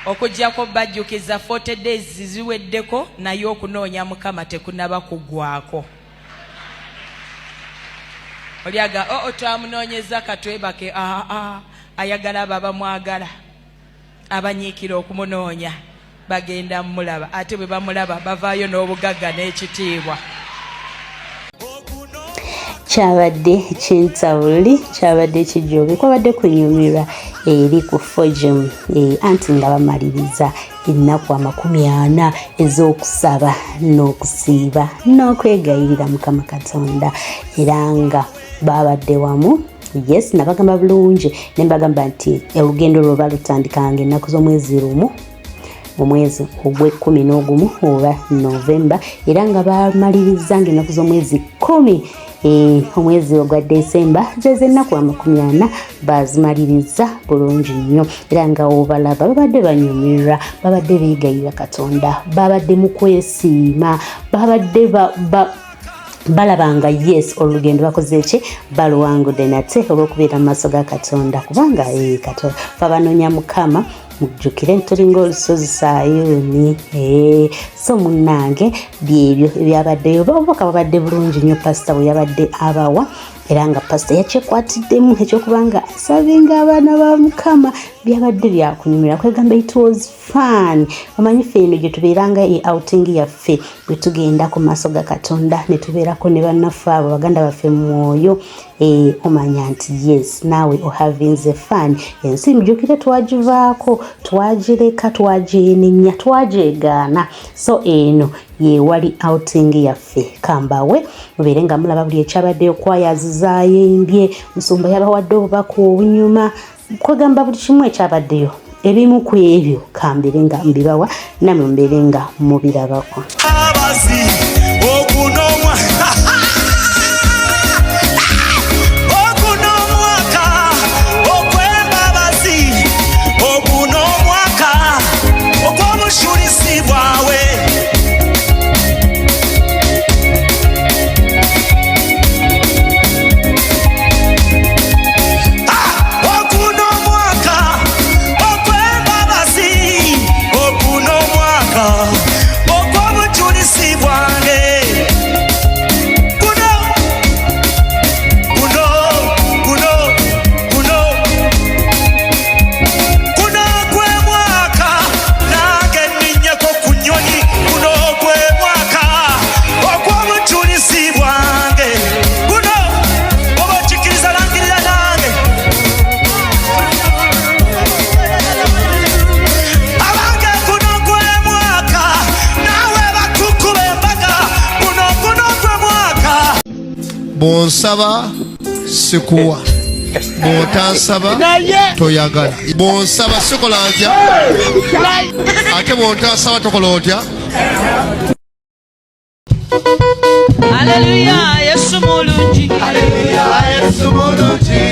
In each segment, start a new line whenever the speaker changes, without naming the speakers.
okujjako bajjukiza 40 days ziweddeko naye okunoonya Mukama tekunaba kugwako. Oliaga twamunoonyeza katwebake ayagala abo abamwagala abanyiikira okumunoonya bagenda mulaba ate bwe bamulaba bavaayo n'obugagga n'ekitiibwa.
Kyabadde kyentawuli kyabadde kijjobe kwabadde kunyumirwa eri ku Fojum anti nga bamaliriza ennaku 40 ez'okusaba n'okusiiba n'okwegayirira Mukama Katonda era nga babadde wamu. Yes, nabagamba bulungi nembagamba nti olugendo lwo balutandikanga ennaku z'omwezi lumu omwezi ogw'E11 oba Novemba era nga bamaliriza ennaku z'omwezi 10 omwezi ogwa Desemba jeze ennaku 40 bazimaliriza bulungi nnyo era nga obalaba babadde banyumirwa babadde beegayira Katonda babadde mu kwesiima babadde balabanga yes olugendo bakoze ki baluwangudde nate olw'okubeera mu maaso ga Katonda kubanga Katonda babanoonya Mukama mujjukire tulinga olusozi Sayuuni so munnange byebyo ebyabaddeyo boboka babadde bulungi nnyo pasita bwe yabadde abawa era nga pasita yakyekwatiddemu ekyokubanga asabinga abaana ba Mukama byabadde byakunyumira kwegamba it was fun. Omanyi ffe eno gye tubeeranga outing yaffe bwe tugenda ku maaso ga Katonda ne tubeerako ne bannaffe abo baganda baffe mu mwoyo omanya nti yes naawe ohavinze fun. Ensi mujjukire twagivaako twagireka twagyenenya twagyegaana so eno ye wali outing yaffe kambawe mubeere nga mulaba buli ekyabaddeyo kwayazizaayo embye musumba yabawadde obubaka obunyuma kwegamba buli kimu ekyabaddeyo ebimu ku ebyo kambere nga mbibawa namwe mbeere nga mubirabako.
Bonsaba sikuwa bontansaba toyagala bonsaba sikola ntya ate bontansaba tokola otya.
Hallelujah Yesu mulungi
Yesu mulungi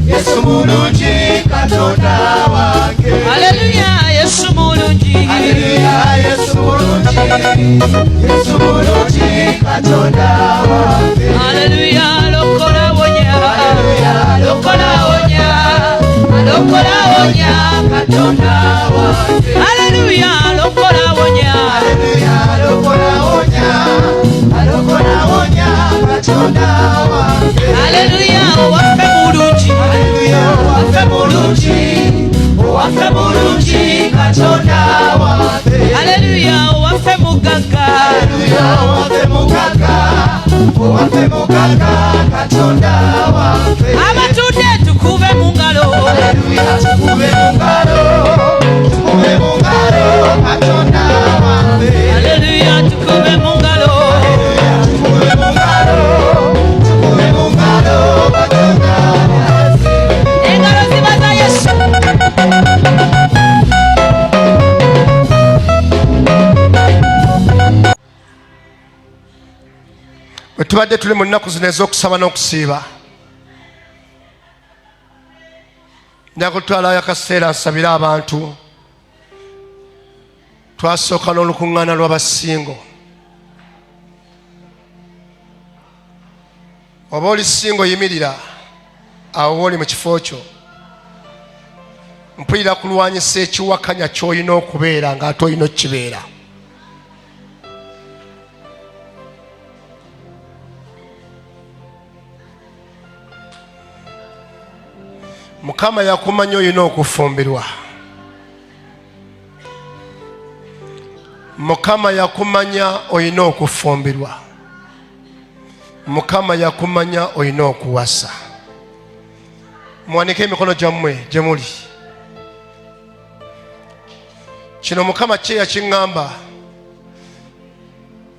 Yesu mulungi Katonda wange.
Hallelujah Yesu mulungi
Yesu mulungi Yesu mulungi Katonda wange.
Hallelujah lokola wonya lokola wonya lokola wonya Katonda wange. Hallelujah lokola wonya
lokola wonya lokola wonya Katonda wange.
Hallelujah waffe mulungi
waffe mulungi waffe mulungi Katonda wange.
Hallelujah waffe mugagga
waffe mugagga waffe mugagga Katonda wange.
abatudde tukube mu ngalo
tukube mu ngalo Katonda wange.
Hallelujah tukube mu ngalo
tukube mu ngalo Katonda wange.
engalo ziba za Yesu.
Bwe tubadde tuli mu nnaku zino ez'okusaba n'okusiiba njakutwalayo akaseera nsabire abantu. Twasooka n'olukuŋŋaana lw'abasingo. Oba oli singo yimirira awo oli mu kifo kyo mpulira kulwanyisa ekiwakanya ky'olina okubeera ng'ate olina okkibeera. Mukama yakumanya olina okufumbirwa. Mukama yakumanya olina okufumbirwa. Mukama yakumanya olina okuwasa. Muwanike emikono gyammwe gye muli. Kino Mukama kye yakiŋŋamba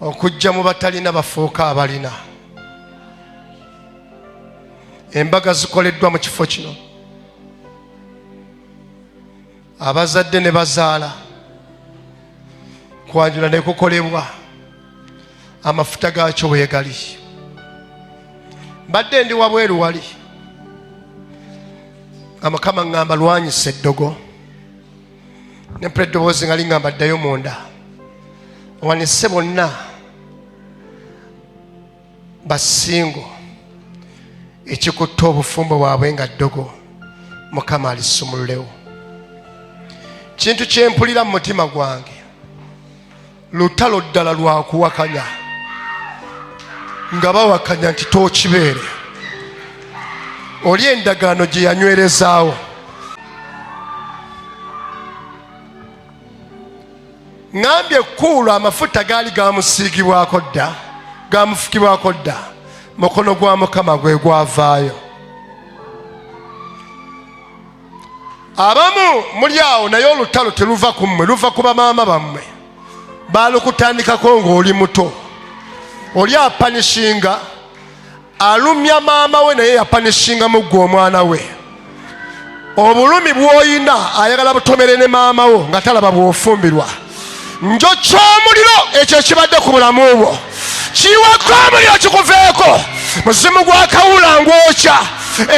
okujja mu batalina bafuuka abalina. Embaga zikoleddwa mu kifo kino. Abazadde ne bazaala kwanjula ne kukolebwa amafuta gaakyo bwe gali. Badde ndi wabweru wali Mukama ŋŋamba lwanyisa eddogo nempula eddoboozi nga liŋŋamba ddayo munda wanise bonna basingo ekikutta obufumbo bwabwe nga ddogo Mukama alisumululewo. Kintu kye mpulira mu mutima gwange lutalo ddala lwa kuwakanya nga bawakanya nti tookibeere. Oli endagaano gye yanywerezaawo. Ngambye Kuulu amafuta gaali gamusiigibwako dda, gamufukibwako dda, mukono gwa Mukama gwe gwavaayo. Abamu muli awo naye olutalo teluva ku mmwe, luva ku bamaama bammwe. Baalukutandikako ng'oli muto. Oli apanishinga alumya maama we naye yapanishinga muggwe omwana we. Obulumi bw'oyina ayagala butomere ne maama wo nga talaba bw'ofumbirwa. Njo ky'omuliro ekyo kibadde ku bulamu bwo. Kiwako omuliro kikuveeko. Muzimu gwa kawula ngwokya.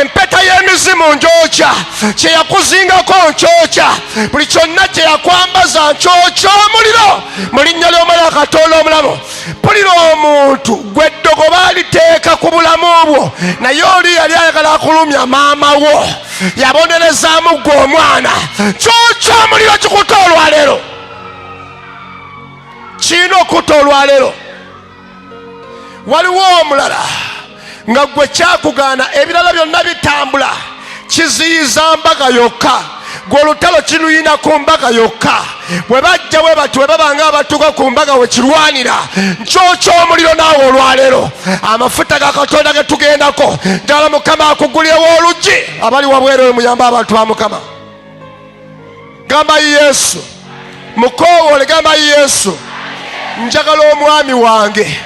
Empeta y'emizimu njokya. Kye yakuzingako nkyokya. Buli kyonna kye yakwambaza nkyokya omuliro mu linnya ly'Omwana Katonda omulamu. Mpulira omuntu gwe ddogo baaliteeka ku bulamu bwo naye oli yali ayagala akulumya maama wo yabonerezaamu ggwe omwana. Kyokya omuliro kikutta olwaleero. Kirina okutta olwaleero. Waliwo omulala nga gwe kyakugaana ebirala byonna bitambula kiziyiza mbaga yokka. Gwe olutalo kiruyina ku mbaga yokka. Bwe bajja bwe bati bwe babanga abatuuka ku mbaga we kirwanira. Nkyokya omuliro naawe olwaleero. Amafuta ga Katonda ge tugendako ddala Mukama akugulirewo oluggi. Abali wabweru we muyambe abantu ba Mukama. Gamba Yesu. Mukoowole gamba Yesu. Njagala omwami wange.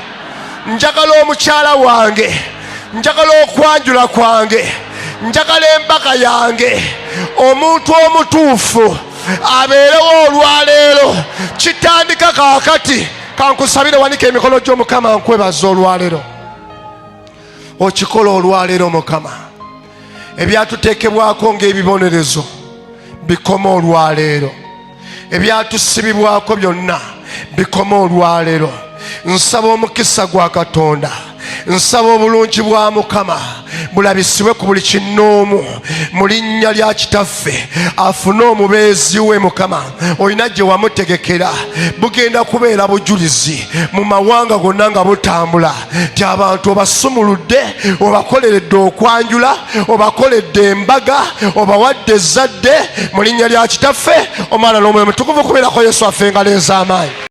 Njagala omukyala wange. Njagala okwanjula kwange. Njagala embaga yange. Omuntu omutuufu abeerewo olwaleero. Kitandika kaakati. Kankusabire wanika emikono gy'Omukama nkwebaza olwaleero. Okikola olwaleero Mukama. Ebyatuteekebwako ng'ebibonerezo bikoma olwaleero. Ebyatusibibwako byonna bikoma olwaleero. Nsaba omukisa gwa Katonda. Nsaba obulungi bwa Mukama bulabisibwe ku buli kinnoomu mu linnya lya Kitaffe. Afune omubeezi we Mukama. Olina gye wamutegekera bugenda kubeera bujulizi mu mawanga gonna nga butambula nti abantu obasumuludde, obakoleredde okwanjula, obakoledde embaga, obawadde ezzadde mu linnya lya Kitaffe, Omwana n'Omwoyo Omutukuvu. Kubeerako Yesu affe engalo ez'amaanyi.